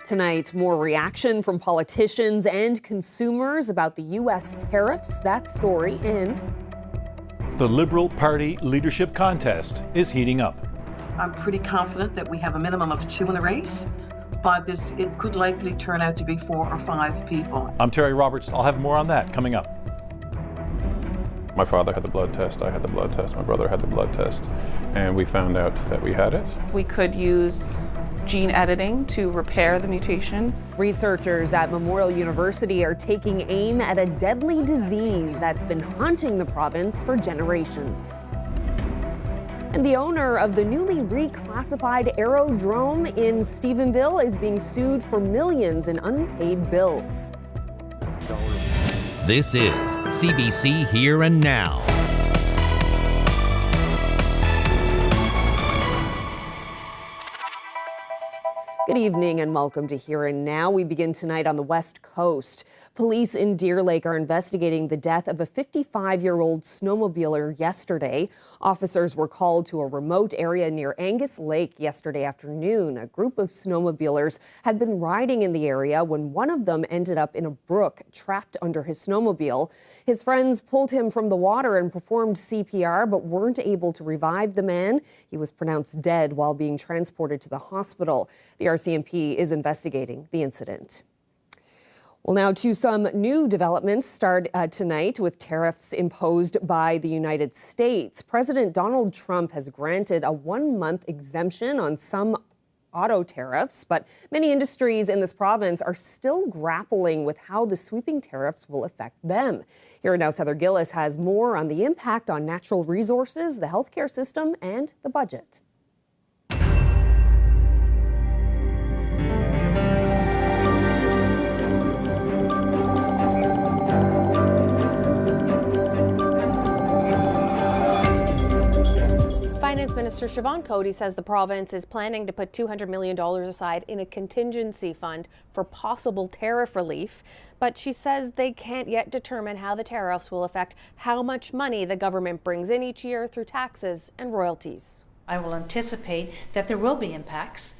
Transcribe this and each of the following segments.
Tonight, more reaction from politicians and consumers about the U.S. tariffs. That story, and the Liberal Party leadership contest is heating up. I'm pretty confident that we have a minimum of 2 in the race, but it could likely turn out to be 4 or 5 people. I'm Terry Roberts. I'll have more on that coming up. My father had the blood test, I had the blood test, my brother had the blood test, and we found out that we had it. We could use gene editing to repair the mutation. Researchers at Memorial University are taking aim at a deadly disease that's been haunting the province for generations. And the owner of the newly reclassified aerodrome in Stephenville is being sued for millions in unpaid bills. This is CBC Here and Now. Good evening and welcome to Here and Now. We begin tonight on the West Coast. Police in Deer Lake are investigating the death of a 55-year-old snowmobiler yesterday. Officers were called to a remote area near Angus Lake yesterday afternoon. A group of snowmobilers had been riding in the area when one of them ended up in a brook trapped under his snowmobile. His friends pulled him from the water and performed CPR but weren't able to revive the man. He was pronounced dead while being transported to the hospital. The RCMP is investigating the incident. Well, now to some new developments start tonight with tariffs imposed by the United States. President Donald Trump has granted a 1-month exemption on some auto tariffs, but many industries in this province are still grappling with how the sweeping tariffs will affect them. Here Now's Heather Gillis has more on the impact on natural resources, the healthcare system, and the budget. Finance Minister Siobhan Cody says the province is planning to put $200 million aside in a contingency fund for possible tariff relief. But she says they can't yet determine how the tariffs will affect how much money the government brings in each year through taxes and royalties. I will anticipate that there will be impacts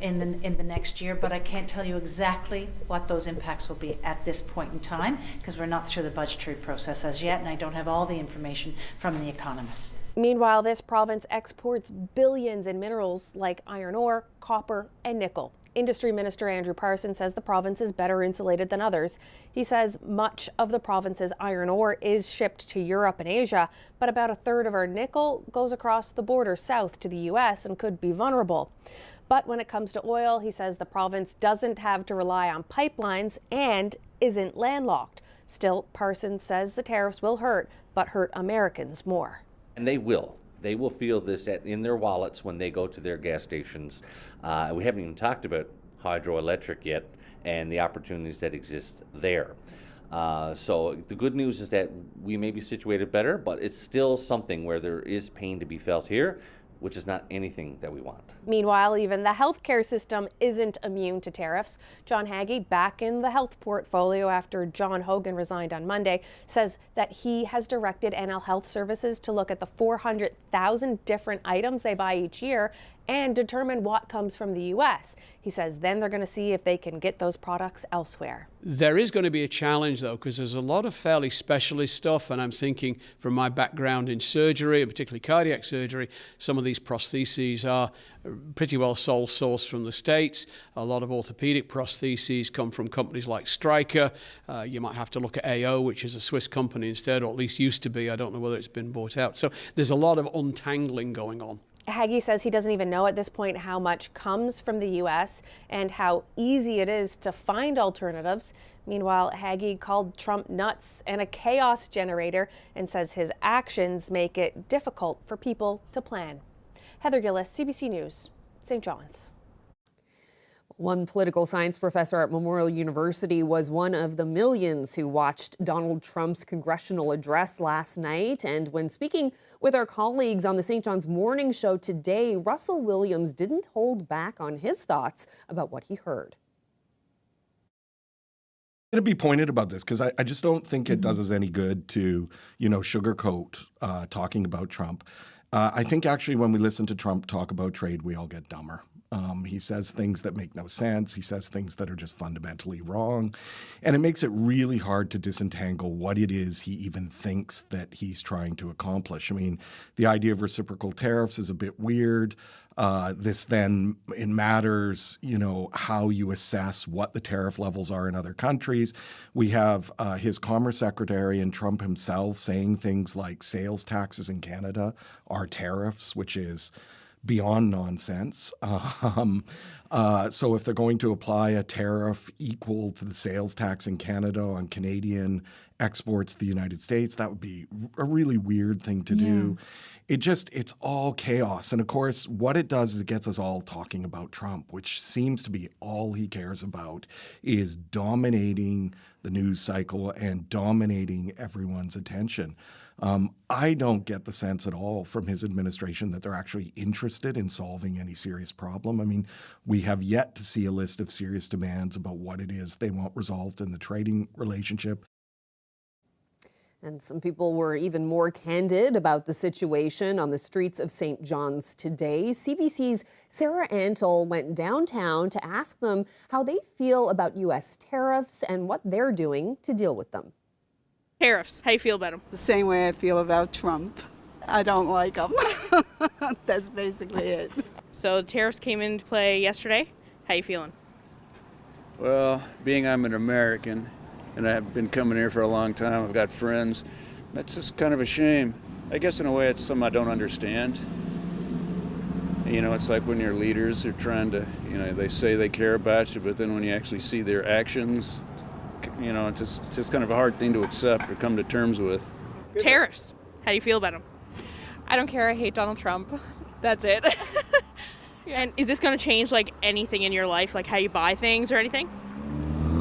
in the next year, but I can't tell you exactly what those impacts will be at this point in time because we're not through the budgetary process as yet, and I don't have all the information from the economists. Meanwhile, this province exports billions in minerals like iron ore, copper, and nickel. Industry Minister Andrew Parsons says the province is better insulated than others. He says much of the province's iron ore is shipped to Europe and Asia, but about a third of our nickel goes across the border south to the U.S. and could be vulnerable. But when it comes to oil, he says the province doesn't have to rely on pipelines and isn't landlocked. Still, Parsons says the tariffs will hurt, but hurt Americans more. And they will. They will feel this in their wallets when they go to their gas stations. We haven't even talked about hydroelectric yet and the opportunities that exist there. So the good news is that we may be situated better, but it's still something where there is pain to be felt here, which is not anything that we want. Meanwhile, even the healthcare system isn't immune to tariffs. John Hagee, back in the health portfolio after John Hogan resigned on Monday, says that he has directed NL Health Services to look at the 400,000 different items they buy each year and determine what comes from the U.S. He says then they're going to see if they can get those products elsewhere. There is going to be a challenge, though, because there's a lot of fairly specialist stuff, and I'm thinking from my background in surgery, and particularly cardiac surgery, some of these prostheses are pretty well sole sourced from the States. A lot of orthopedic prostheses come from companies like Stryker. You might have to look at AO, which is a Swiss company instead, or at least used to be. I don't know whether it's been bought out. So there's a lot of untangling going on. Hagee says he doesn't even know at this point how much comes from the U.S. and how easy it is to find alternatives. Meanwhile, Hagee called Trump nuts and a chaos generator and says his actions make it difficult for people to plan. Heather Gillis, CBC News, St. John's. One political science professor at Memorial University was one of the millions who watched Donald Trump's congressional address last night. And when speaking with our colleagues on the St. John's Morning Show today, Russell Williams didn't hold back on his thoughts about what he heard. I'm going to be pointed about this because I just don't think it does us any good to, sugarcoat talking about Trump. I think actually when we listen to Trump talk about trade, we all get dumber. He says things that make no sense. He says things that are just fundamentally wrong. And it makes it really hard to disentangle what it is he even thinks that he's trying to accomplish. I mean, the idea of reciprocal tariffs is a bit weird. This then, it matters, how you assess what the tariff levels are in other countries. We have his Commerce Secretary and Trump himself saying things like sales taxes in Canada are tariffs, which is beyond nonsense. So if they're going to apply a tariff equal to the sales tax in Canada on Canadian exports to the United States, that would be a really weird thing to do. It's all chaos. And of course, what it does is it gets us all talking about Trump, which seems to be all he cares about, is dominating the news cycle and dominating everyone's attention. I don't get the sense at all from his administration that they're actually interested in solving any serious problem. I mean, we have yet to see a list of serious demands about what it is they want resolved in the trading relationship. And some people were even more candid about the situation on the streets of St. John's today. CBC's Sarah Antle went downtown to ask them how they feel about U.S. tariffs and what they're doing to deal with them. Tariffs, how do you feel about them? The same way I feel about Trump. I don't like him. That's basically it. So tariffs came into play yesterday. How you feeling? Well, being I'm an American and I've been coming here for a long time, I've got friends, that's just kind of a shame. I guess in a way it's something I don't understand. It's like when your leaders are trying to, they say they care about you, but then when you actually see their actions, it's just kind of a hard thing to accept or come to terms with. Tariffs, how do you feel about them? I don't care, I hate Donald Trump. That's it. And is this going to change anything in your life, like how you buy things or anything?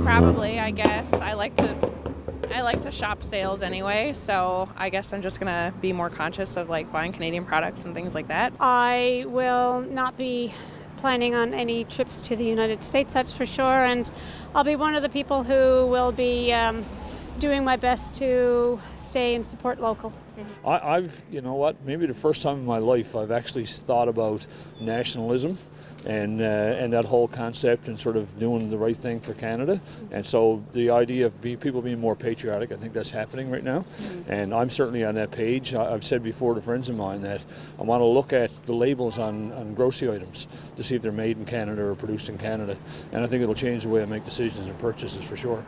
Probably, I guess. I like to shop sales anyway, so I guess I'm just gonna be more conscious of buying Canadian products and things like that. I will not be planning on any trips to the United States, that's for sure, and I'll be one of the people who will be doing my best to stay and support local. I've, maybe the first time in my life I've actually thought about nationalism and that whole concept and sort of doing the right thing for Canada. And so the idea of people being more patriotic, I think that's happening right now. And I'm certainly on that page. I've said before to friends of mine that I want to look at the labels on grocery items to see if they're made in Canada or produced in Canada. And I think it'll change the way I make decisions and purchases for sure.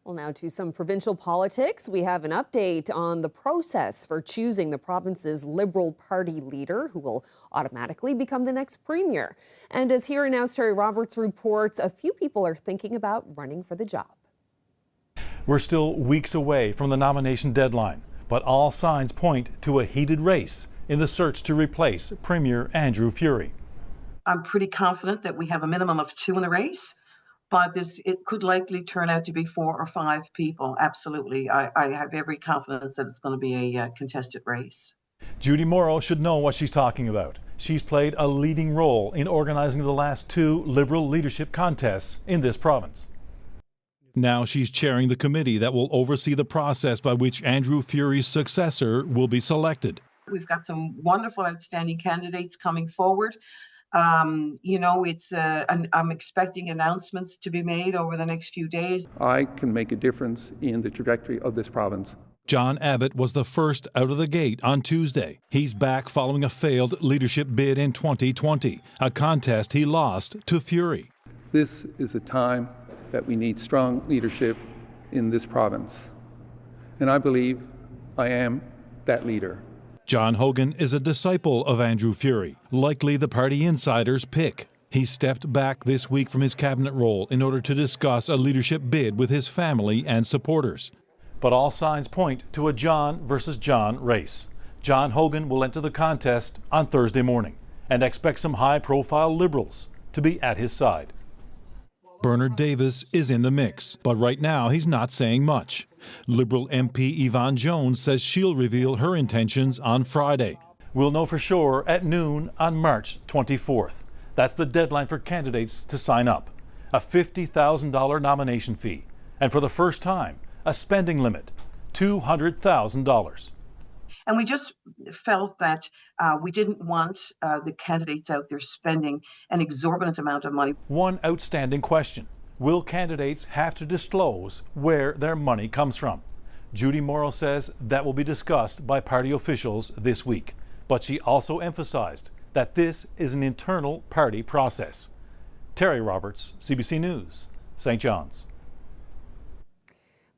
Well, now to some provincial politics. We have an update on the process for choosing the province's Liberal Party leader, who will automatically become the next premier. And as Here and Now's Terry Roberts reports, a few people are thinking about running for the job. We're still weeks away from the nomination deadline, but all signs point to a heated race in the search to replace Premier Andrew Furey. I'm pretty confident that we have a minimum of 2 in the race. But it could likely turn out to be 4 or 5 people. Absolutely. I have every confidence that it's going to be a contested race. Judy Morrow should know what she's talking about. She's played a leading role in organizing the last 2 Liberal leadership contests in this province. Now she's chairing the committee that will oversee the process by which Andrew Furey's successor will be selected. We've got some wonderful, outstanding candidates coming forward. I'm expecting announcements to be made over the next few days. I can make a difference in the trajectory of this province. John Abbott was the first out of the gate on Tuesday. He's back following a failed leadership bid in 2020, a contest he lost to Furey. This is a time that we need strong leadership in this province. And I believe I am that leader. John Hogan is a disciple of Andrew Furey, likely the party insider's pick. He stepped back this week from his cabinet role in order to discuss a leadership bid with his family and supporters. But all signs point to a John versus John race. John Hogan will enter the contest on Thursday morning and expects some high-profile Liberals to be at his side. Bernard Davis is in the mix, but right now he's not saying much. Liberal MP Yvonne Jones says she'll reveal her intentions on Friday. We'll know for sure at noon on March 24th. That's the deadline for candidates to sign up. A $50,000 nomination fee, and for the first time, a spending limit, $200,000. And we just felt that we didn't want the candidates out there spending an exorbitant amount of money. One outstanding question: will candidates have to disclose where their money comes from? Judy Morrow says that will be discussed by party officials this week. But she also emphasized that this is an internal party process. Terry Roberts, CBC News, St. John's.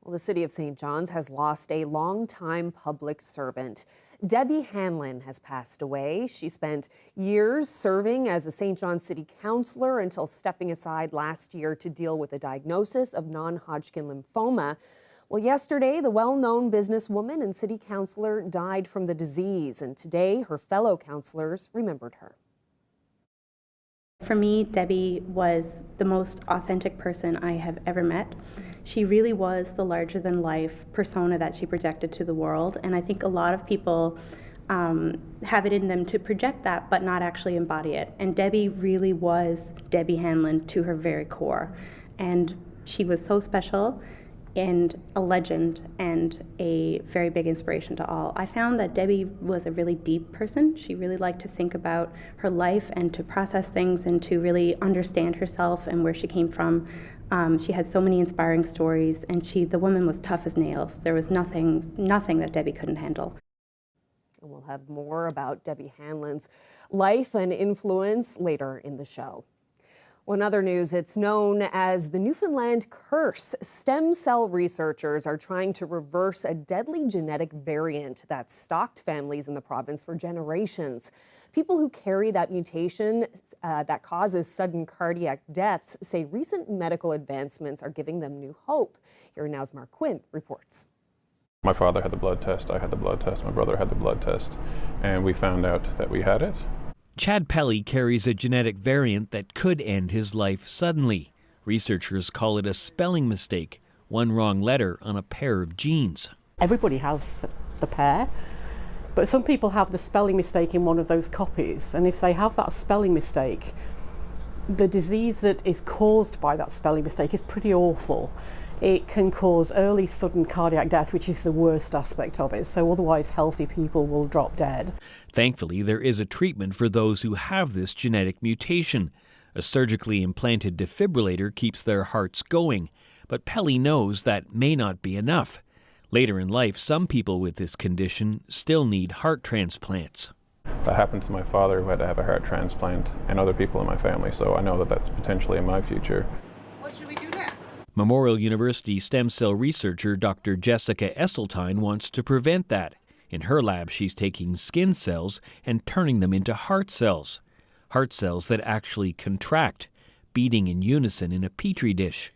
Well, the city of St. John's has lost a longtime public servant. Debbie Hanlon has passed away. She spent years serving as a St. John's City Councillor until stepping aside last year to deal with a diagnosis of non-Hodgkin lymphoma. Well, yesterday, the well-known businesswoman and city councillor died from the disease, and today her fellow councillors remembered her. For me, Debbie was the most authentic person I have ever met. She really was the larger-than-life persona that she projected to the world, and I think a lot of people have it in them to project that but not actually embody it. And Debbie really was Debbie Hanlon to her very core, and she was so special and a legend and a very big inspiration to all. I found that Debbie was a really deep person. She really liked to think about her life and to process things and to really understand herself and where she came from. She had so many inspiring stories, and the woman was tough as nails. There was nothing that Debbie couldn't handle. And we'll have more about Debbie Hanlon's life and influence later in the show. Well, in other news, it's known as the Newfoundland curse. Stem cell researchers are trying to reverse a deadly genetic variant that stalked families in the province for generations. People who carry that mutation that causes sudden cardiac deaths say recent medical advancements are giving them new hope. Here Now's Mark Quinn reports. My father had the blood test, I had the blood test, my brother had the blood test, and we found out that we had it. Chad Pelly carries a genetic variant that could end his life suddenly. Researchers call it a spelling mistake, one wrong letter on a pair of genes. Everybody has the pair, but some people have the spelling mistake in one of those copies, and if they have that spelling mistake, the disease that is caused by that spelling mistake is pretty awful. It can cause early sudden cardiac death, which is the worst aspect of it, so otherwise healthy people will drop dead. Thankfully, there is a treatment for those who have this genetic mutation. A surgically implanted defibrillator keeps their hearts going, but Pelly knows that may not be enough. Later in life, some people with this condition still need heart transplants. That happened to my father, who had to have a heart transplant, and other people in my family, so I know that that's potentially in my future. What should we do next? Memorial University stem cell researcher Dr. Jessica Esseltine wants to prevent that. In her lab, she's taking skin cells and turning them into heart cells that actually contract, beating in unison in a petri dish.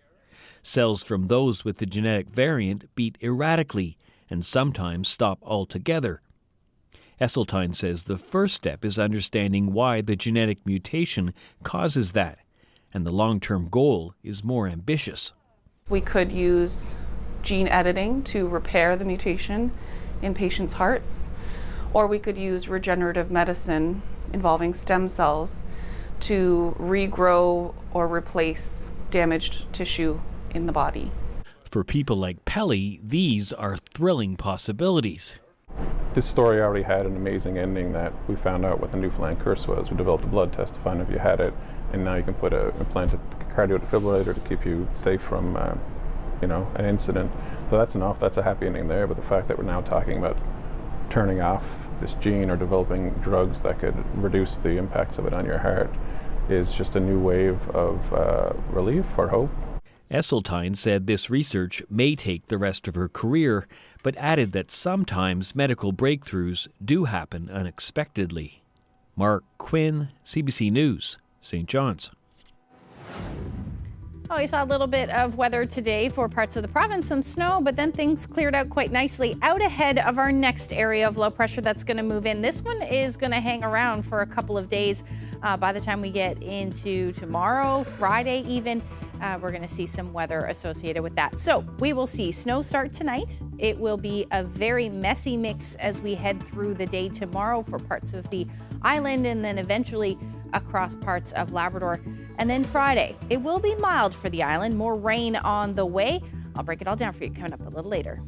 Cells from those with the genetic variant beat erratically and sometimes stop altogether. Esseltine says the first step is understanding why the genetic mutation causes that, and the long-term goal is more ambitious. We could use gene editing to repair the mutation in patients' hearts, or we could use regenerative medicine involving stem cells to regrow or replace damaged tissue in the body. For people like Pelly, these are thrilling possibilities. This story already had an amazing ending that we found out what the Newfoundland curse was. We developed a blood test to find if you had it, and now you can put an implanted cardio defibrillator to keep you safe from an incident. So that's enough, that's a happy ending there, but the fact that we're now talking about turning off this gene or developing drugs that could reduce the impacts of it on your heart is just a new wave of relief or hope. Esseltine said this research may take the rest of her career, but added that sometimes medical breakthroughs do happen unexpectedly. Mark Quinn, CBC News, St. John's. Oh, we saw a little bit of weather today for parts of the province, some snow, but then things cleared out quite nicely out ahead of our next area of low pressure that's going to move in. This one is going to hang around for a couple of days. By the time we get into tomorrow, Friday even, we're going to see some weather associated with that. So we will see snow start tonight. It will be a very messy mix as we head through the day tomorrow for parts of the island and then eventually across parts of Labrador. And then Friday, it will be mild for the island, more rain on the way. I'll break it all down for you coming up a little later.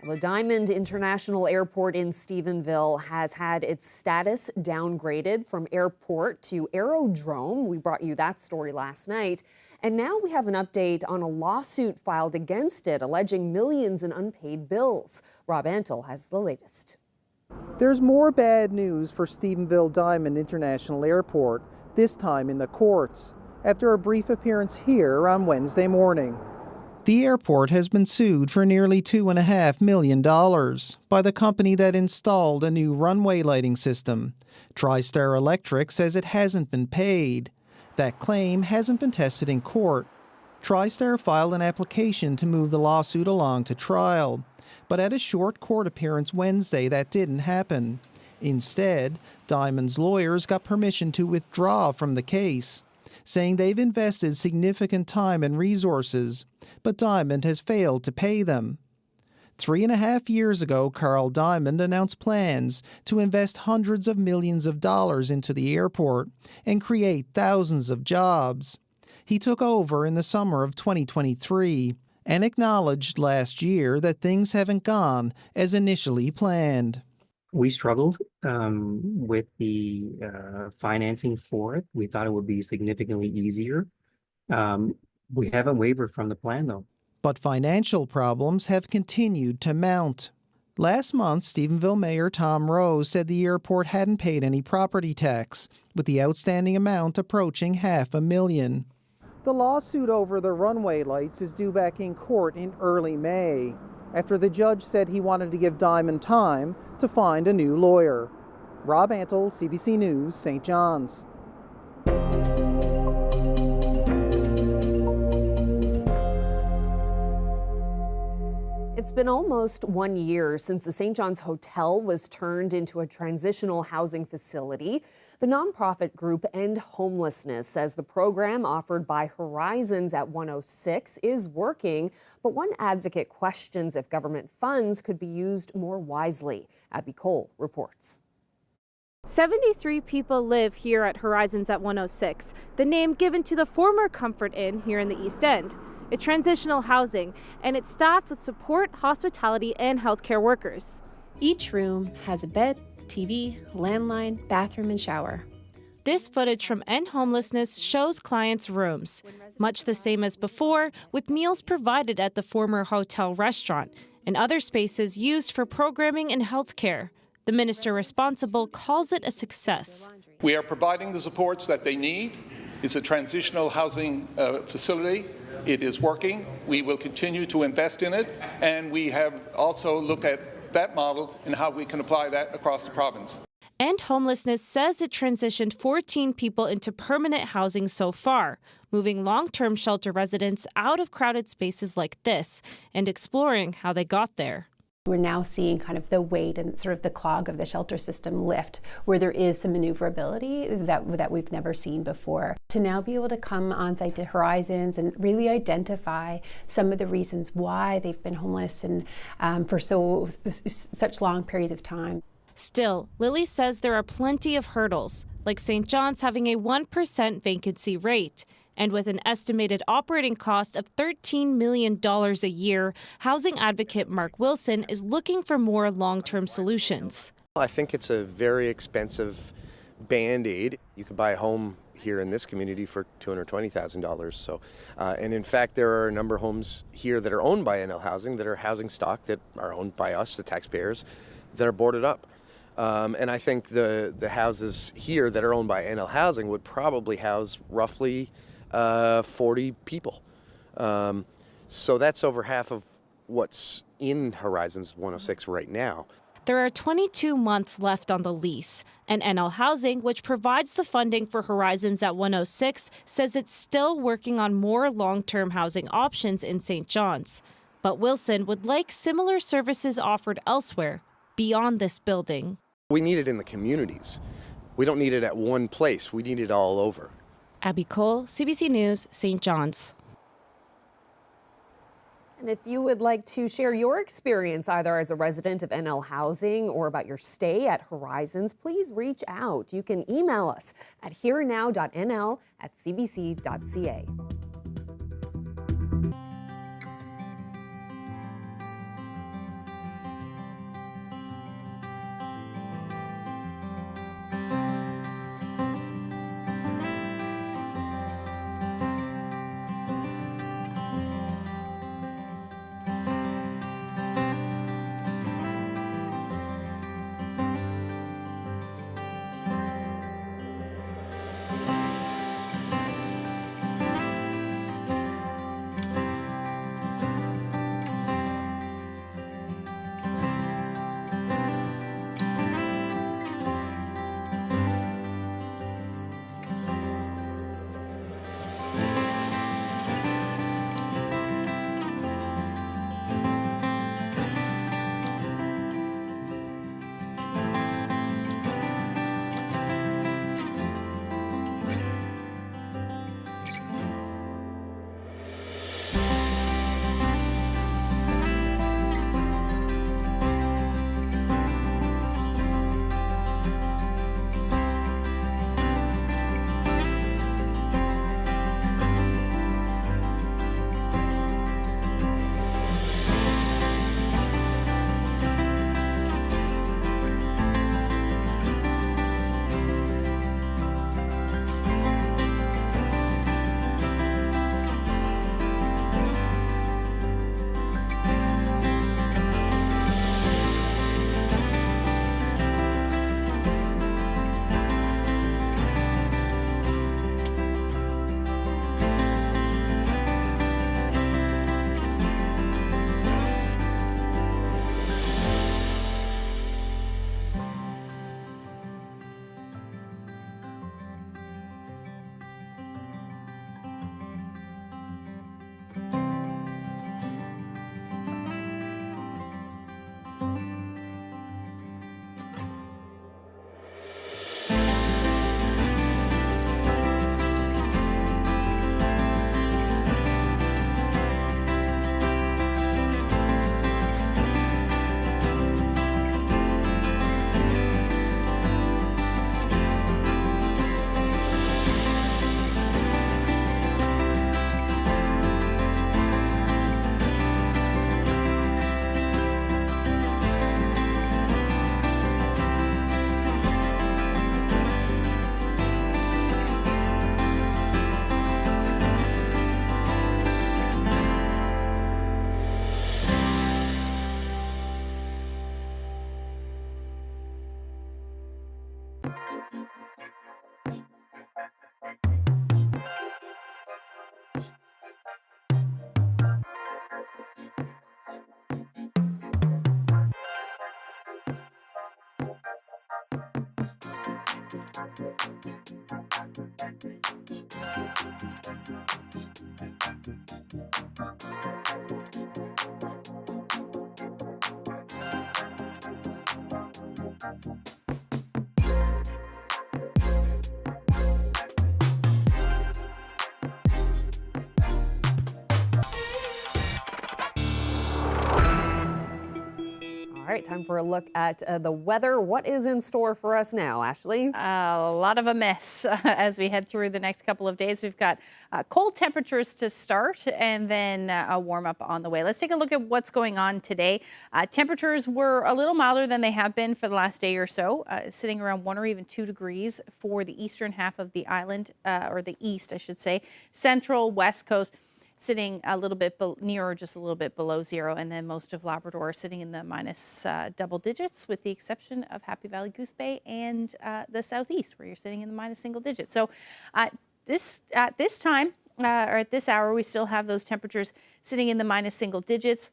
The Diamond International Airport in Stephenville has had its status downgraded from airport to aerodrome. We brought you that story last night. And now we have an update on a lawsuit filed against it, alleging millions in unpaid bills. Rob Antle has the latest. There's more bad news for Stephenville Diamond International Airport, this time in the courts, after a brief appearance here on Wednesday morning. The airport has been sued for nearly $2.5 million by the company that installed a new runway lighting system. TriStar Electric says it hasn't been paid. That claim hasn't been tested in court. TriStar filed an application to move the lawsuit along to trial. But at a short court appearance Wednesday, that didn't happen. Instead, Diamond's lawyers got permission to withdraw from the case, saying they've invested significant time and resources, but Diamond has failed to pay them. 3.5 years ago, Carl Diamond announced plans to invest hundreds of millions of dollars into the airport and create thousands of jobs. He took over in the summer of 2023 and acknowledged last year that things haven't gone as initially planned. We struggled with the financing for it. We thought it would be significantly easier. We haven't wavered from the plan, though. But financial problems have continued to mount. Last month, Stephenville Mayor Tom Rose said the airport hadn't paid any property tax, with the outstanding amount approaching $500,000. The lawsuit over the runway lights is due back in court in early May, after the judge said he wanted to give Diamond time to find a new lawyer. Rob Antle, CBC News, St. John's. It's been almost 1 year since the St. John's Hotel was turned into a transitional housing facility. The nonprofit group End Homelessness says the program offered by Horizons at 106 is working, but one advocate questions if government funds could be used more wisely. Abby Cole reports. 73 people live here at Horizons at 106, the name given to the former Comfort Inn here in the East End. It's transitional housing, and it's staffed with support, hospitality, and healthcare workers. Each room has a bed, TV, landline, bathroom, and shower. This footage from End Homelessness shows clients' rooms, much the same as before, with meals provided at the former hotel restaurant and other spaces used for programming and healthcare. The minister responsible calls it a success. We are providing the supports that they need. It's a transitional housing facility. It is working. We will continue to invest in it, and we have also looked at that model and how we can apply that across the province. End Homelessness says it transitioned 14 people into permanent housing so far, moving long-term shelter residents out of crowded spaces like this and exploring how they got there. We're now seeing kind of the weight and sort of the clog of the shelter system lift, where there is some maneuverability that we've never seen before. To now be able to come on site to Horizons and really identify some of the reasons why they've been homeless and for such long periods of time. Still, Lily says there are plenty of hurdles, like St. John's having a 1% vacancy rate. And with an estimated operating cost of $13 million a year, housing advocate Mark Wilson is looking for more long-term solutions. I think it's a very expensive Band-Aid. You could buy a home here in this community for $220,000. So, and in fact, there are a number of homes here that are owned by NL Housing that are housing stock that are owned by us, the taxpayers, that are boarded up. And I think the houses here that are owned by NL Housing would probably house roughly 40 people. So that's over half of what's in Horizons 106 right now. There are 22 months left on the lease, and NL Housing, which provides the funding for Horizons at 106, says it's still working on more long-term housing options in St. John's. But Wilson would like similar services offered elsewhere, beyond this building. We need it in the communities. We don't need it at one place. We need it all over. Abby Cole, CBC News, St. John's. And if you would like to share your experience either as a resident of NL Housing or about your stay at Horizons, please reach out. You can email us at herenow.nl@cbc.ca. All right, time for a look at the weather. What is in store for us now, Ashley? A lot of a mess as we head through the next couple of days. We've got cold temperatures to start and then a warm up on the way. Let's take a look at what's going on today. Temperatures were a little milder than they have been for the last day or so, sitting around 1 or even 2 degrees for the eastern half of the island, or the east, I should say, central, west coast. Sitting a little bit nearer, just a little bit below zero, and then most of Labrador sitting in the minus double digits, with the exception of Happy Valley, Goose Bay, and the southeast, where you're sitting in the minus single digits. So at this time, or at this hour, we still have those temperatures sitting in the minus single digits.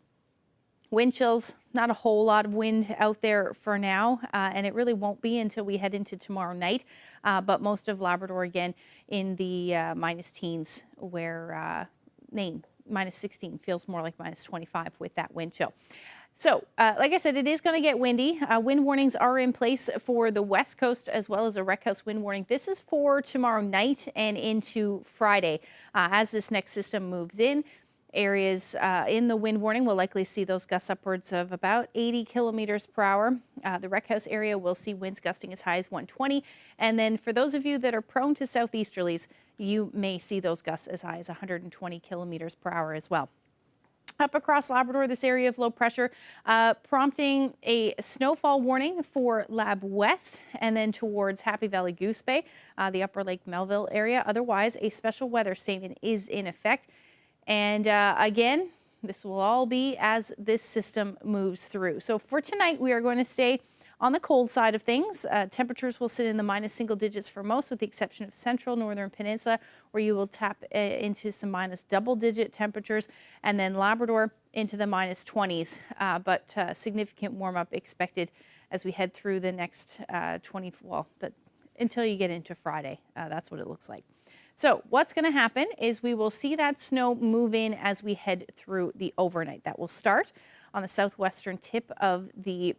Wind chills, not a whole lot of wind out there for now, and it really won't be until we head into tomorrow night. But most of Labrador, again, in the minus teens, where Nain, minus 16, feels more like minus 25 with that wind chill. So, like I said, it is going to get windy. Wind warnings are in place for the west coast as well as a rec house wind warning. This is for tomorrow night and into Friday. As this next system moves in, areas in the wind warning will likely see those gusts upwards of about 80 kilometers per hour. The rec house area will see winds gusting as high as 120. And then for those of you that are prone to southeasterlies, you may see those gusts as high as 120 kilometers per hour as well. Up across Labrador, this area of low pressure prompting a snowfall warning for Lab West and then towards Happy Valley, Goose Bay, the Upper Lake Melville area. Otherwise, a special weather statement is in effect. And again, this will all be as this system moves through. So for tonight, we are going to stay on the cold side of things. Temperatures will sit in the minus single digits for most, with the exception of central northern peninsula, where you will tap into some minus double digit temperatures, and then Labrador into the minus 20s, but significant warm up expected as we head through the next until you get into Friday. That's what it looks like. So what's going to happen is we will see that snow move in as we head through the overnight. That will start on the southwestern tip of the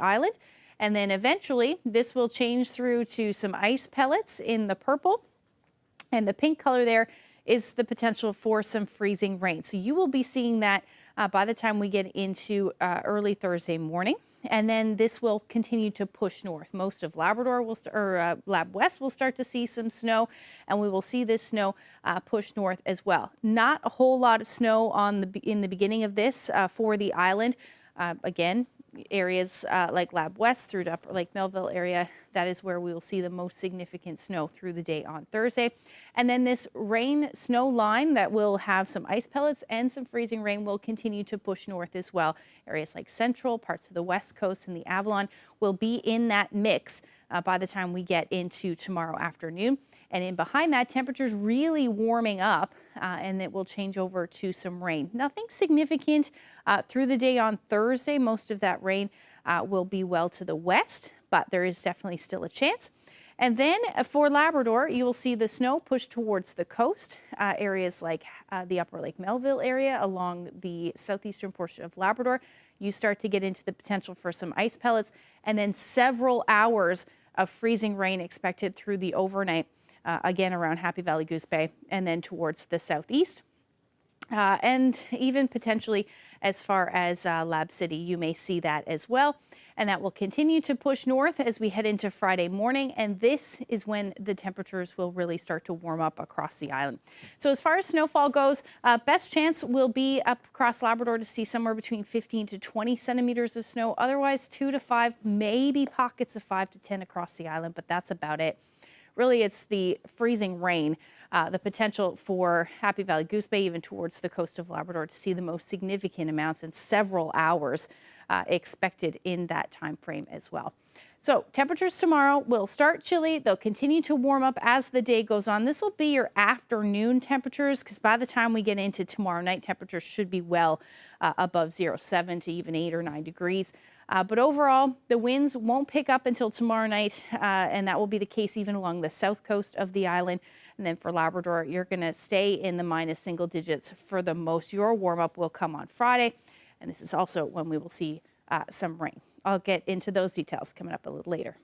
island, and then eventually this will change through to some ice pellets in the purple, and the pink color there is the potential for some freezing rain. So you will be seeing that by the time we get into early Thursday morning. And then this will continue to push north. Most of Labrador Lab West will start to see some snow, and we will see this snow push north as well. Not a whole lot of snow in the beginning of this for the island. Again, areas like Lab West through to Upper Lake Melville area, that is where we will see the most significant snow through the day on Thursday. And then this rain snow line that will have some ice pellets and some freezing rain will continue to push north as well. Areas like central, parts of the west coast, and the Avalon will be in that mix by the time we get into tomorrow afternoon. And in behind that, temperatures really warming up, and it will change over to some rain. Nothing significant through the day on Thursday. Most of that rain will be well to the west, but there is definitely still a chance. And then for Labrador, you will see the snow push towards the coast, areas like the Upper Lake Melville area along the southeastern portion of Labrador. You start to get into the potential for some ice pellets, and then several hours of freezing rain expected through the overnight, again around Happy Valley, Goose Bay, and then towards the southeast. And even potentially as far as Lab City, you may see that as well. And that will continue to push north as we head into Friday morning. And this is when the temperatures will really start to warm up across the island. So as far as snowfall goes, best chance will be up across Labrador to see somewhere between 15 to 20 centimeters of snow. Otherwise, 2 to 5, maybe pockets of 5 to 10 across the island, but that's about it. Really, it's the freezing rain, the potential for Happy Valley, Goose Bay, even towards the coast of Labrador, to see the most significant amounts in several hours expected in that time frame as well. So temperatures tomorrow will start chilly. They'll continue to warm up as the day goes on. This will be your afternoon temperatures, because by the time we get into tomorrow night, temperatures should be well above 0, 7 to even 8 or 9 degrees. But overall, the winds won't pick up until tomorrow night, and that will be the case even along the south coast of the island. And then for Labrador, you're going to stay in the minus single digits for the most. Your warm-up will come on Friday, and this is also when we will see some rain. I'll get into those details coming up a little later.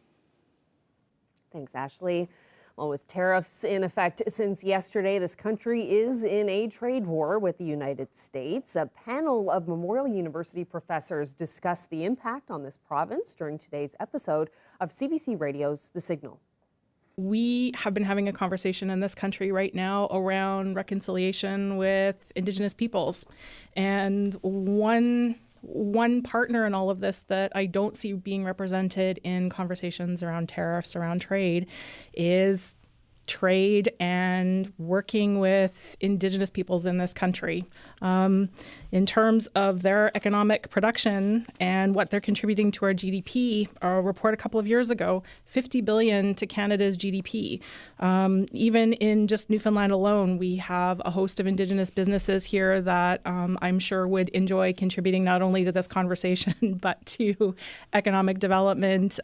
Thanks, Ashley. Well, with tariffs in effect since yesterday, this country is in a trade war with the United States. A panel of Memorial University professors discussed the impact on this province during today's episode of CBC Radio's The Signal. We have been having a conversation in this country right now around reconciliation with Indigenous peoples. And one partner in all of this that I don't see being represented in conversations around tariffs, around trade, is trade and working with Indigenous peoples in this country. In terms of their economic production and what they're contributing to our GDP, a report a couple of years ago, $50 billion to Canada's GDP. Even in just Newfoundland alone, we have a host of Indigenous businesses here that I'm sure would enjoy contributing not only to this conversation, but to economic development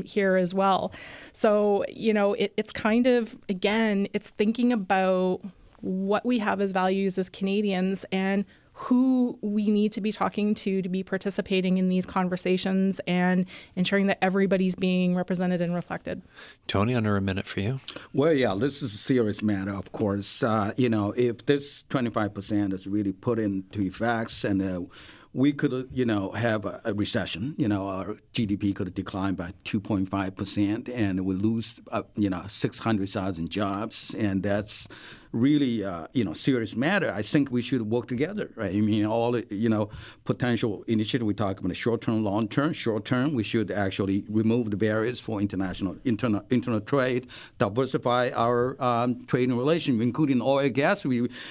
here as well. So, you know, it's kind of, again, it's thinking about what we have as values as Canadians and who we need to be talking to be participating in these conversations and ensuring that everybody's being represented and reflected. Tony, under a minute for you. Well, yeah, this is a serious matter, of course. You know, if this 25% is really put into effect and we could, you know, have a recession. You know, our GDP could decline by 2.5%, and we lose, you know, 600,000 jobs, and that's really, you know, serious matter. I think we should work together, right? I mean, all, you know, potential initiative, we talk about the short-term, long-term. Short-term, we should actually remove the barriers for internal trade, diversify our trading relations, including oil and gas.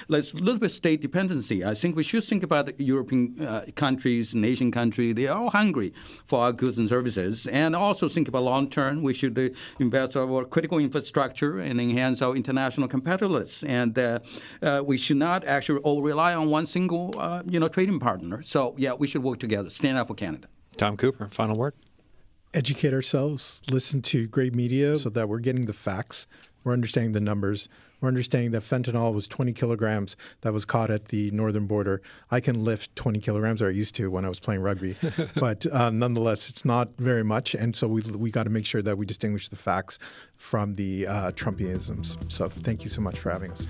Let's a little bit state dependency. I think we should think about the European countries, nation countries. They are all hungry for our goods and services. And also think about long-term. We should invest our critical infrastructure and enhance our international competitiveness. And we should not actually all rely on one single, you know, trading partner. So, yeah, we should work together. Stand up for Canada. Tom Cooper, final word. Educate ourselves, listen to great media so that we're getting the facts. We're understanding the numbers. We're understanding that fentanyl was 20 kilograms that was caught at the northern border. I can lift 20 kilograms, or I used to when I was playing rugby. But nonetheless, it's not very much. And so we got to make sure that we distinguish the facts from the Trumpisms. So thank you so much for having us.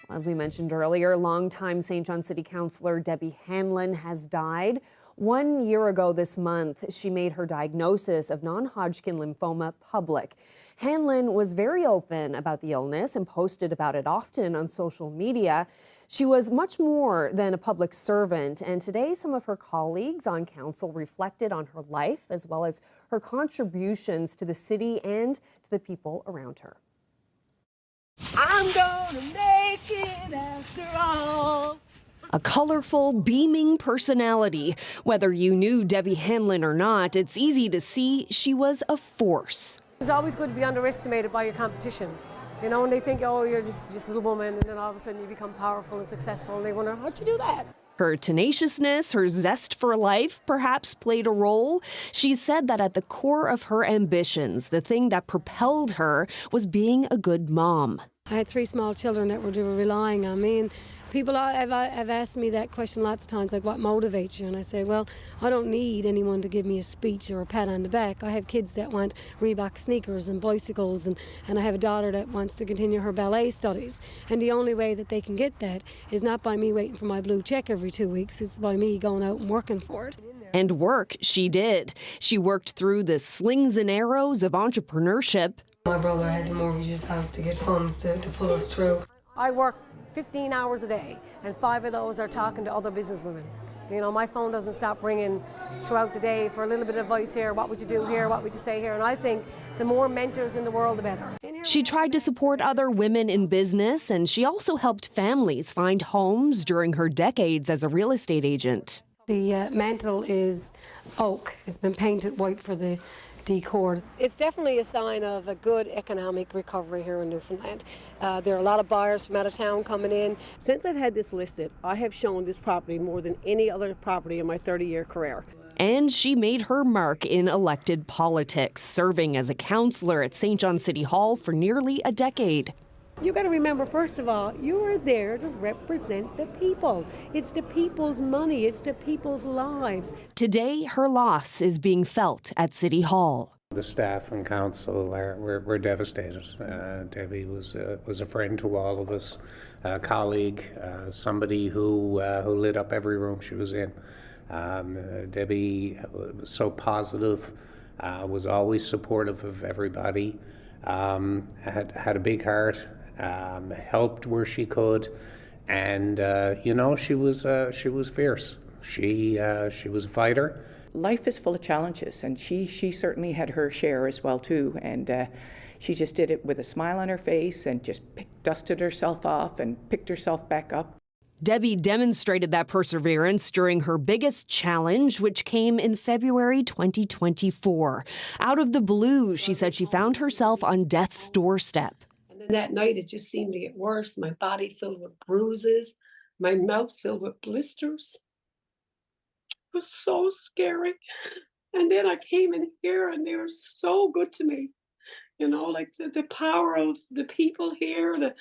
As we mentioned earlier, longtime St. John City Councillor Debbie Hanlon has died. 1 year ago this month, she made her diagnosis of non-Hodgkin lymphoma public. Hanlon was very open about the illness and posted about it often on social media. She was much more than a public servant, and today some of her colleagues on council reflected on her life as well as her contributions to the city and to the people around her. I'm gonna make it after all. A colorful, beaming personality. Whether you knew Debbie Hanlon or not, it's easy to see she was a force. It's always good to be underestimated by your competition. You know, and they think, oh, you're just a little woman, and then all of a sudden you become powerful and successful, and they wonder, how'd you do that? Her tenaciousness, her zest for life perhaps played a role. She said that at the core of her ambitions, the thing that propelled her was being a good mom. I had 3 small children that were relying on me, and people have asked me that question lots of times, like, what motivates you? And I say, well, I don't need anyone to give me a speech or a pat on the back. I have kids that want Reebok sneakers and bicycles, and I have a daughter that wants to continue her ballet studies. And the only way that they can get that is not by me waiting for my blue check every 2 weeks, it's by me going out and working for it. And work she did. She worked through the slings and arrows of entrepreneurship. My brother had to mortgage his house to get funds to pull us through. I work 15 hours a day, and 5 of those are talking to other businesswomen. You know, my phone doesn't stop ringing throughout the day for a little bit of advice here, what would you do here, what would you say here, and I think the more mentors in the world, the better. She tried to support other women in business, and she also helped families find homes during her decades as a real estate agent. The mantle is oak. It's been painted white for the decor. It's definitely a sign of a good economic recovery here in Newfoundland. There are a lot of buyers from out of town coming in. Since I've had this listed, I have shown this property more than any other property in my 30-year career. And she made her mark in elected politics, serving as a councillor at St. John City Hall for nearly a decade. You got to remember, first of all, you are there to represent the people. It's the people's money. It's the people's lives. Today, her loss is being felt at City Hall. The staff and council were devastated. Debbie was a friend to all of us, a colleague, somebody who lit up every room she was in. Debbie was so positive, was always supportive of everybody, had a big heart. Helped where she could, and you know, she was fierce. She was a fighter. Life is full of challenges, and she certainly had her share as well too. And she just did it with a smile on her face and just dusted herself off and picked herself back up. Debbie demonstrated that perseverance during her biggest challenge, which came in February 2024. Out of the blue, she said she found herself on death's doorstep. And that night, it just seemed to get worse. My body filled with bruises, my mouth filled with blisters. It was so scary. And then I came in here, and they were so good to me. You know, like the power of the people here, the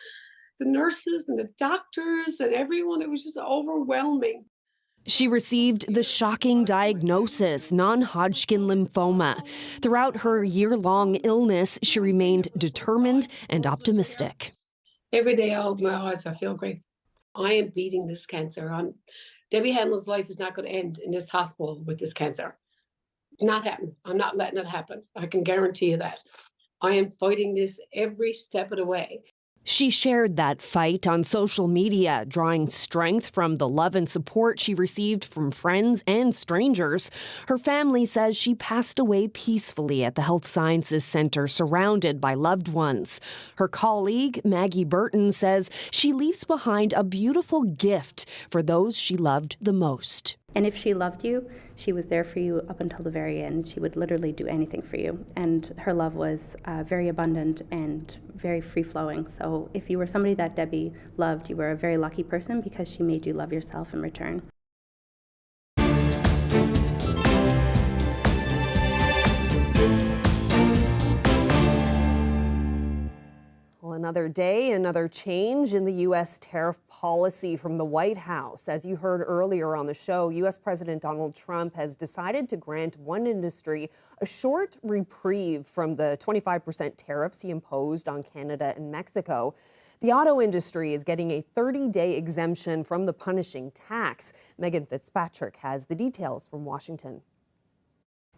nurses and the doctors and everyone. It was just overwhelming. She received the shocking diagnosis, non-Hodgkin lymphoma. Throughout her year-long illness, she remained determined and optimistic. Every day I open my eyes, I feel great. I am beating this cancer. Debbie Hanlon's life is not going to end in this hospital with this cancer. Not happening. I'm not letting it happen. I can guarantee you that. I am fighting this every step of the way. She shared that fight on social media, drawing strength from the love and support she received from friends and strangers. Her family says she passed away peacefully at the Health Sciences Centre, surrounded by loved ones. Her colleague, Maggie Burton, says she leaves behind a beautiful gift for those she loved the most. And if she loved you, she was there for you up until the very end. She would literally do anything for you. And her love was very abundant and very free-flowing. So if you were somebody that Debbie loved, you were a very lucky person because she made you love yourself in return. Well, another day, another change in the U.S. tariff policy from the White House. As you heard earlier on the show, U.S. President Donald Trump has decided to grant one industry a short reprieve from the 25% tariffs he imposed on Canada and Mexico. The auto industry is getting a 30-day exemption from the punishing tax. Megan Fitzpatrick has the details from Washington.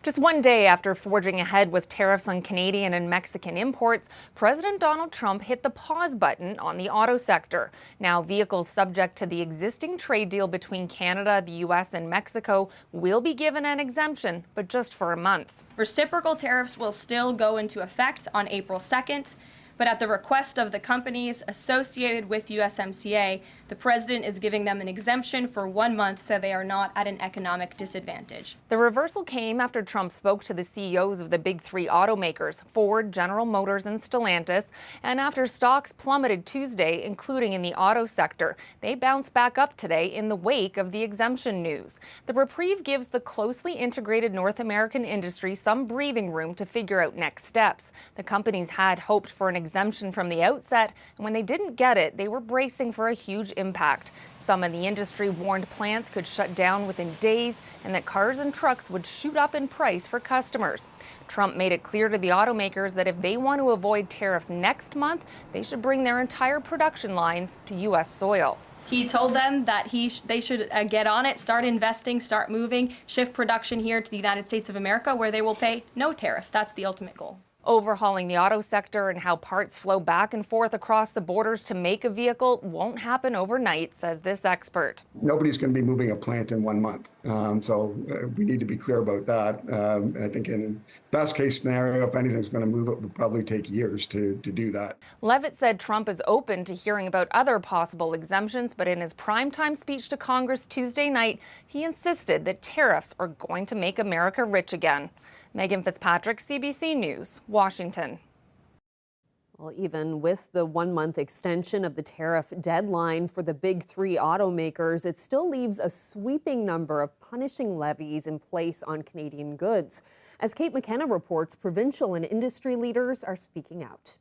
Just one day after forging ahead with tariffs on Canadian and Mexican imports, President Donald Trump hit the pause button on the auto sector. Now, vehicles subject to the existing trade deal between Canada, the U.S., and Mexico will be given an exemption, but just for a month. Reciprocal tariffs will still go into effect on April 2nd. But at the request of the companies associated with USMCA, the president is giving them an exemption for 1 month so they are not at an economic disadvantage. The reversal came after Trump spoke to the CEOs of the big three automakers, Ford, General Motors, and Stellantis, and after stocks plummeted Tuesday, including in the auto sector. They bounced back up today in the wake of the exemption news. The reprieve gives the closely integrated North American industry some breathing room to figure out next steps. The companies had hoped for an exemption from the outset, and when they didn't get it, they were bracing for a huge impact. Some in the industry warned plants could shut down within days and that cars and trucks would shoot up in price for customers. Trump made it clear to the automakers that if they want to avoid tariffs next month, they should bring their entire production lines to U.S. soil. He told them that they should get on it, start investing, start moving, shift production here to the United States of America, where they will pay no tariff. That's the ultimate goal. Overhauling the auto sector and how parts flow back and forth across the borders to make a vehicle won't happen overnight, says this expert. Nobody's going to be moving a plant in 1 month, so we need to be clear about that. I think in best case scenario, if anything's going to move, it would probably take years to do that. Levitt said Trump is open to hearing about other possible exemptions, but in his primetime speech to Congress Tuesday night, he insisted that tariffs are going to make America rich again. Megan Fitzpatrick, CBC News, Washington. Well, even with the 1-month extension of the tariff deadline for the big three automakers, it still leaves a sweeping number of punishing levies in place on Canadian goods. As Kate McKenna reports, provincial and industry leaders are speaking out.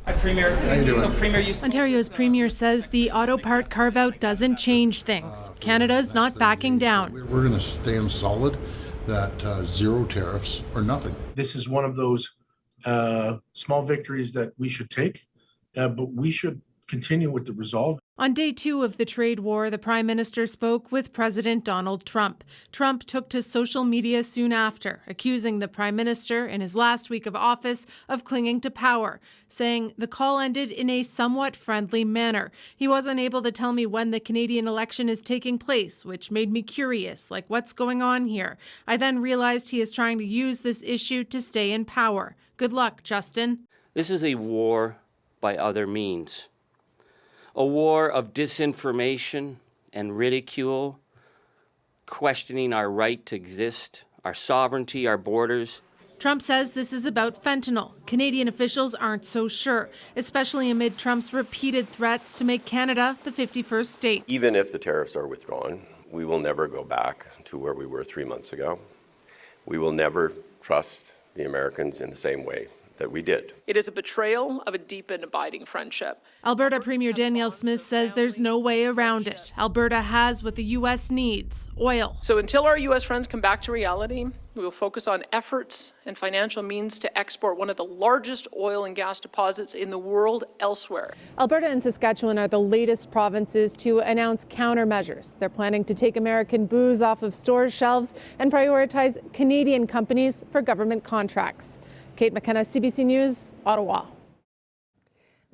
Ontario's premier says the auto part carve-out doesn't change things. Canada's not backing down. We're going to stand solid that zero tariffs or nothing. This is one of those small victories that we should take, but we should continue with the resolve. On day 2 of the trade war, the Prime Minister spoke with President Donald Trump. Trump took to social media soon after, accusing the Prime Minister in his last week of office of clinging to power, saying the call ended in a somewhat friendly manner. He wasn't able to tell me when the Canadian election is taking place, which made me curious, like what's going on here. I then realized he is trying to use this issue to stay in power. Good luck, Justin. This is a war by other means. A war of disinformation and ridicule, questioning our right to exist, our sovereignty, our borders. Trump says this is about fentanyl. Canadian officials aren't so sure, especially amid Trump's repeated threats to make Canada the 51st state. Even if the tariffs are withdrawn, we will never go back to where we were 3 months ago. We will never trust the Americans in the same way that we did. It is a betrayal of a deep and abiding friendship. Alberta Premier Danielle Smith says there's no way around it. Alberta has what the U.S. needs, oil. So until our U.S. friends come back to reality, we will focus on efforts and financial means to export one of the largest oil and gas deposits in the world elsewhere. Alberta and Saskatchewan are the latest provinces to announce countermeasures. They're planning to take American booze off of store shelves and prioritize Canadian companies for government contracts. Kate McKenna, CBC News, Ottawa.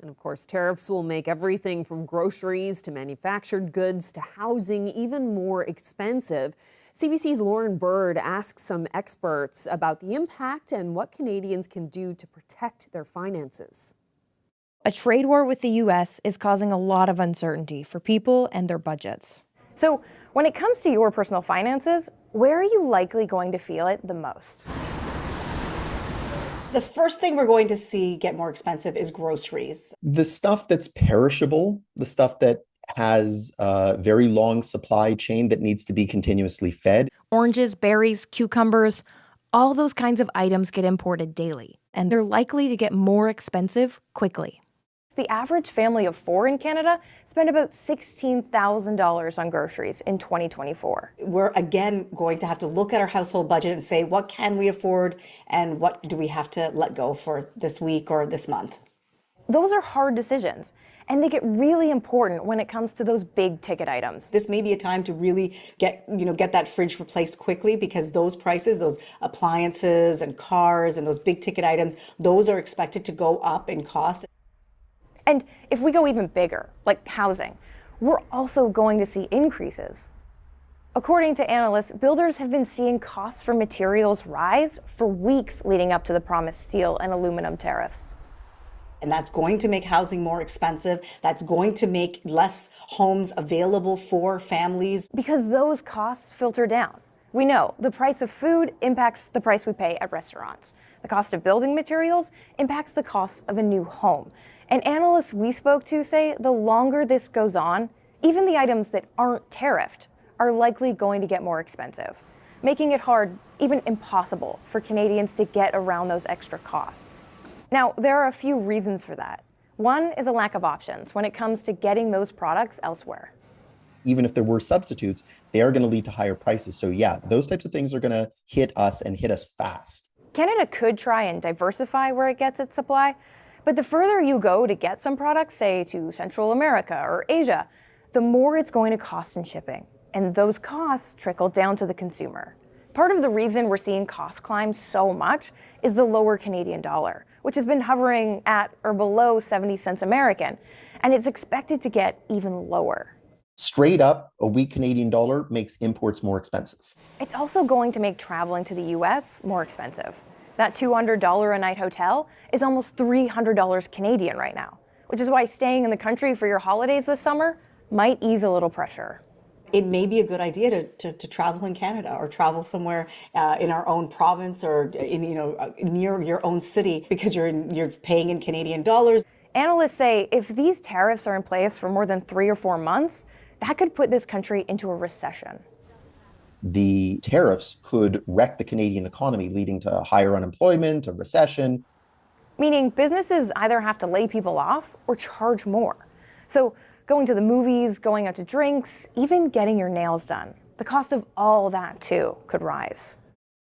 And of course, tariffs will make everything from groceries to manufactured goods to housing even more expensive. CBC's Lauren Bird asks some experts about the impact and what Canadians can do to protect their finances. A trade war with the U.S. is causing a lot of uncertainty for people and their budgets. So when it comes to your personal finances, where are you likely going to feel it the most? The first thing we're going to see get more expensive is groceries. The stuff that's perishable, the stuff that has a very long supply chain that needs to be continuously fed. Oranges, berries, cucumbers, all those kinds of items get imported daily, and they're likely to get more expensive quickly. The average family of 4 in Canada spent about $16,000 on groceries in 2024. We're again going to have to look at our household budget and say, what can we afford and what do we have to let go for this week or this month? Those are hard decisions, and they get really important when it comes to those big ticket items. This may be a time to really get that fridge replaced quickly, because those prices, those appliances and cars and those big ticket items, those are expected to go up in cost. And if we go even bigger, like housing, we're also going to see increases. According to analysts, builders have been seeing costs for materials rise for weeks leading up to the promised steel and aluminum tariffs. And that's going to make housing more expensive. That's going to make less homes available for families. Because those costs filter down. We know the price of food impacts the price we pay at restaurants. The cost of building materials impacts the cost of a new home. And analysts we spoke to say the longer this goes on, even the items that aren't tariffed are likely going to get more expensive, making it hard, even impossible, for Canadians to get around those extra costs. Now, there are a few reasons for that. One is a lack of options when it comes to getting those products elsewhere. Even if there were substitutes, they are going to lead to higher prices. So yeah, those types of things are going to hit us and hit us fast. Canada could try and diversify where it gets its supply, but the further you go to get some products, say to Central America or Asia, the more it's going to cost in shipping. And those costs trickle down to the consumer. Part of the reason we're seeing costs climb so much is the lower Canadian dollar, which has been hovering at or below 70 cents American, and it's expected to get even lower. Straight up, a weak Canadian dollar makes imports more expensive. It's also going to make traveling to the US more expensive. That $200 a night hotel is almost $300 Canadian right now, which is why staying in the country for your holidays this summer might ease a little pressure. It may be a good idea to travel in Canada or travel somewhere in our own province or near your own city, because you're paying in Canadian dollars. Analysts say if these tariffs are in place for more than 3 or 4 months, that could put this country into a recession. The tariffs could wreck the Canadian economy, leading to higher unemployment, a recession. Meaning businesses either have to lay people off or charge more. So going to the movies, going out to drinks, even getting your nails done, the cost of all that too could rise.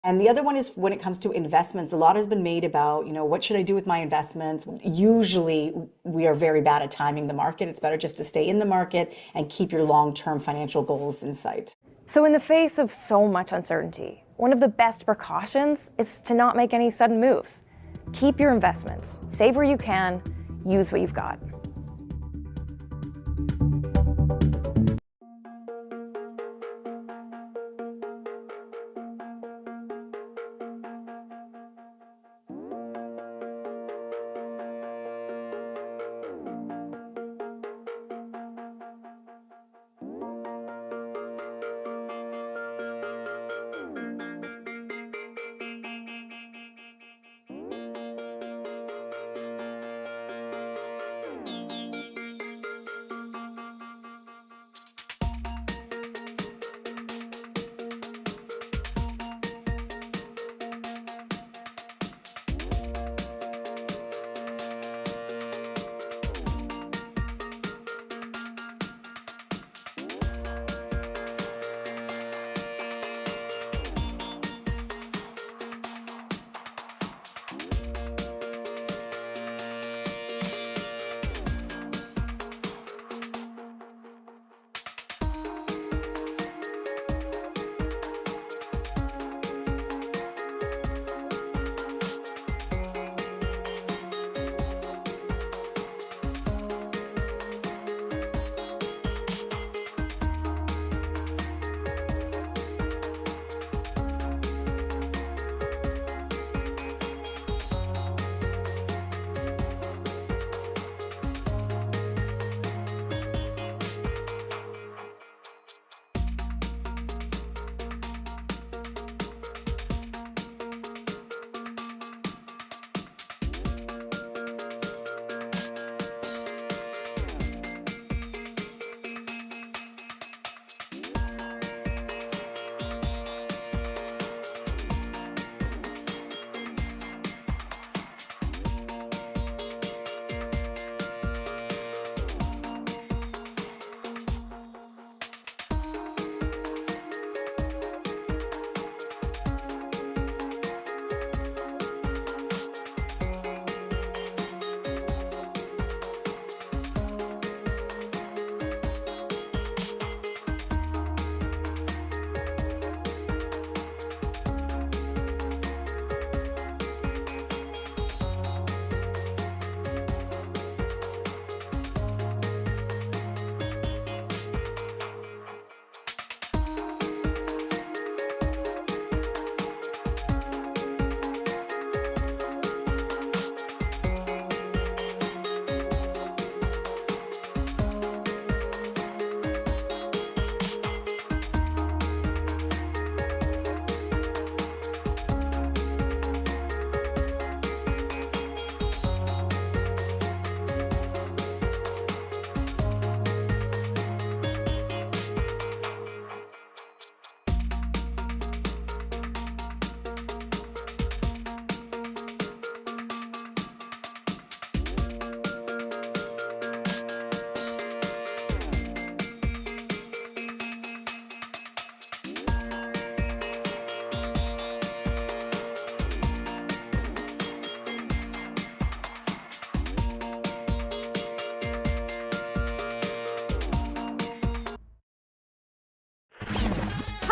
And the other one is when it comes to investments. A lot has been made about, what should I do with my investments? Usually we are very bad at timing the market. It's better just to stay in the market and keep your long-term financial goals in sight. So in the face of so much uncertainty, one of the best precautions is to not make any sudden moves. Keep your investments, save where you can, use what you've got.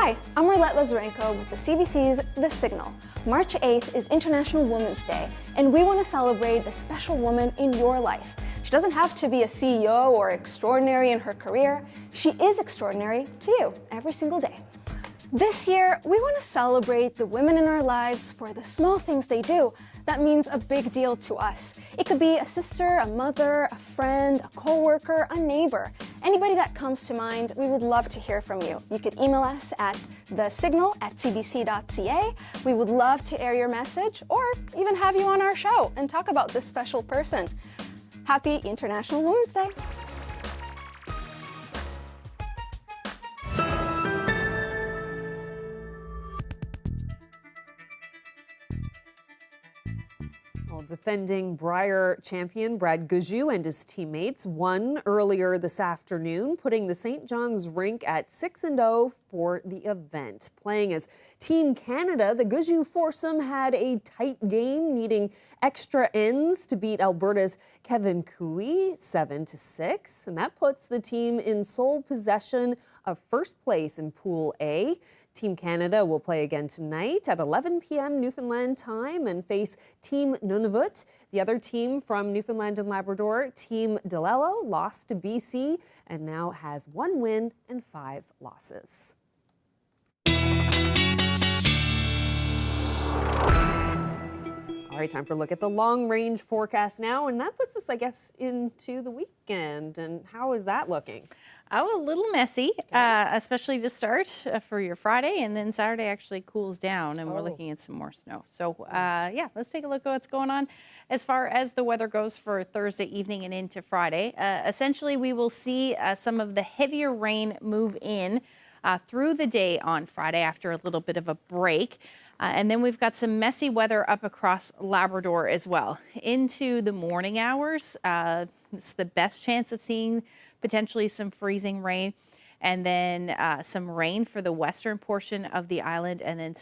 Hi, I'm Arlette Lazarenko with the CBC's The Signal. March 8th is International Women's Day, and we want to celebrate the special woman in your life. She doesn't have to be a CEO or extraordinary in her career. She is extraordinary to you every single day. This year, we want to celebrate the women in our lives for the small things they do that means a big deal to us. It could be a sister, a mother, a friend, a coworker, a neighbor. Anybody that comes to mind, we would love to hear from you. You could email us at thesignal@cbc.ca. We would love to air your message or even have you on our show and talk about this special person. Happy International Women's Day. Defending Brier champion Brad Gougeau and his teammates won earlier this afternoon, putting the St. John's rink at 6-0 for the event. Playing as Team Canada, the Gougeau foursome had a tight game, needing extra ends to beat Alberta's Kevin Cooey 7-6, and that puts the team in sole possession of first place in Pool A. Team Canada will play again tonight at 11 p.m. Newfoundland time and face Team Nunavut. The other team from Newfoundland and Labrador, Team DeLello, lost to BC and now has 1 win and 5 losses. All right, time for a look at the long-range forecast now, and that puts us, I guess, into the weekend. And how is that looking? Oh, a little messy, especially to start for your Friday, and then Saturday actually cools down, and we're looking at some more snow. So, yeah, let's take a look at what's going on as far as the weather goes for Thursday evening and into Friday. Essentially, we will see some of the heavier rain move in through the day on Friday after a little bit of a break. And then we've got some messy weather up across Labrador as well. Into the morning hours, it's the best chance of seeing potentially some freezing rain, and then some rain for the western portion of the island, and then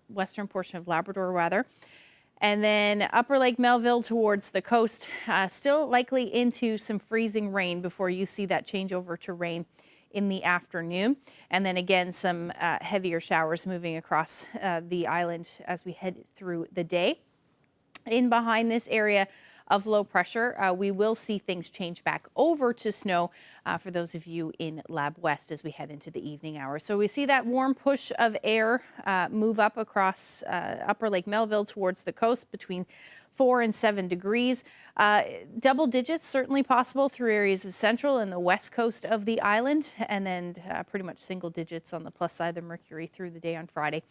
western portion of Labrador rather. And then Upper Lake Melville towards the coast, still likely into some freezing rain before you see that change over to rain in the afternoon. And then again, some heavier showers moving across the island as we head through the day. In behind this area of low pressure, we will see things change back over to snow for those of you in Lab West as we head into the evening hours. So we see that warm push of air move up across Upper Lake Melville towards the coast between 4 and 7 degrees. Double digits certainly possible through areas of central and the west coast of the island, and then pretty much single digits on the plus side of the mercury through the day on Friday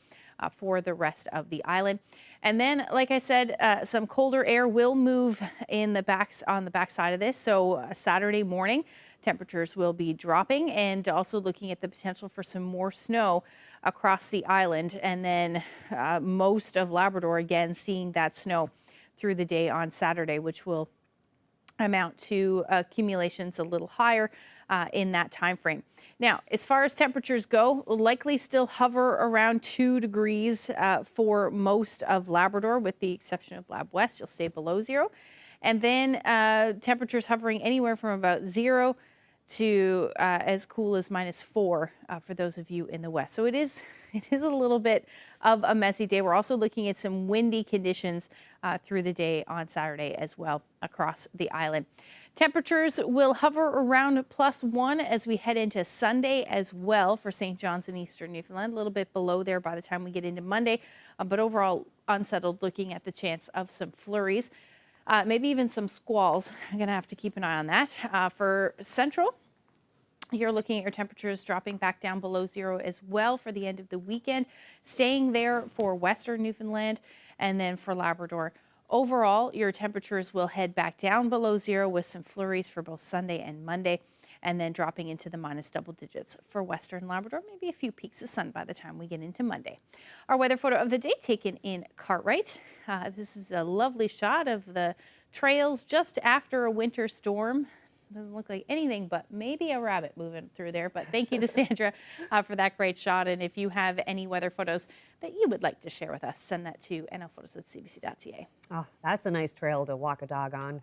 for the rest of the island. And then, like I said, some colder air will move on the backside of this. So Saturday morning, temperatures will be dropping, and also looking at the potential for some more snow across the island. And then most of Labrador, again, seeing that snow through the day on Saturday, which will amount to accumulations a little higher in that time frame. Now, as far as temperatures go, likely still hover around 2 degrees for most of Labrador, with the exception of Lab West. You'll stay below 0. And then temperatures hovering anywhere from about 0 to as cool as -4 for those of you in the west. So it is a little bit of a messy day. We're also looking at some windy conditions through the day on Saturday as well across the island. Temperatures will hover around +1 as we head into Sunday as well for St. John's and Eastern Newfoundland. A little bit below there by the time we get into Monday, but overall unsettled, looking at the chance of some flurries. Maybe even some squalls. I'm going to have to keep an eye on that. For Central, you're looking at your temperatures dropping back down below 0 as well for the end of the weekend, staying there for Western Newfoundland, and then for Labrador. Overall, your temperatures will head back down below 0 with some flurries for both Sunday and Monday, and then dropping into the minus double digits for Western Labrador, maybe a few peaks of sun by the time we get into Monday. Our weather photo of the day taken in Cartwright. This is a lovely shot of the trails just after a winter storm. Doesn't look like anything but maybe a rabbit moving through there. But thank you to Sandra for that great shot. And if you have any weather photos that you would like to share with us, send that to nlphotos@cbc.ca. Oh, that's a nice trail to walk a dog on.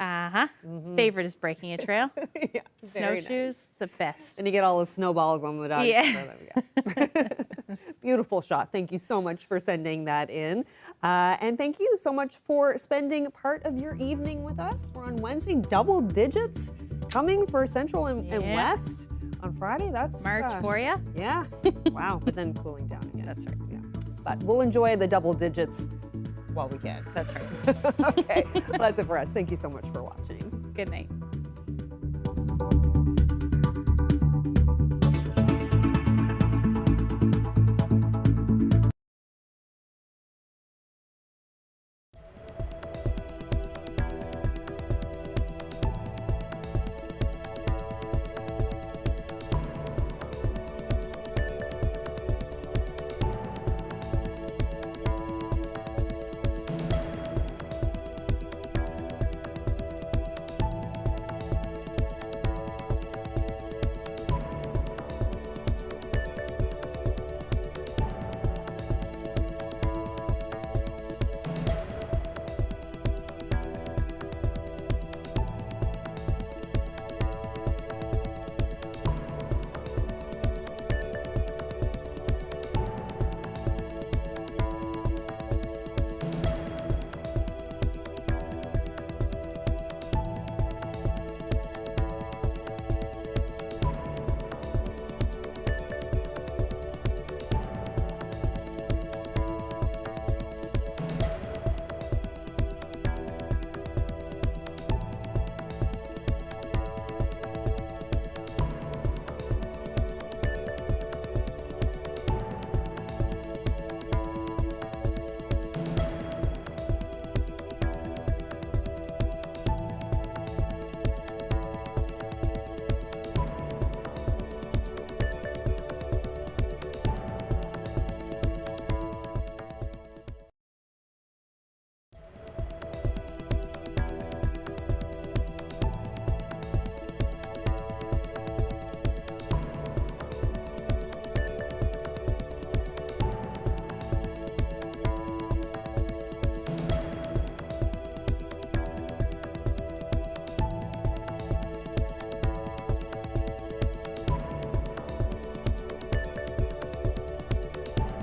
Favorite is breaking a trail. Yeah, Snowshoes, nice. The best. And you get all the snowballs on the dog. Yeah. So there we go. Beautiful shot. Thank you so much for sending that in. And thank you so much for spending part of your evening with us. We're on Wednesday, double digits coming for Central and West. On Friday, that's March for you. Yeah. Wow. But then cooling down again. That's right. Yeah. But we'll enjoy the double digits while we can. That's right. Okay. Well, that's it for us. Thank you so much for watching. Good night.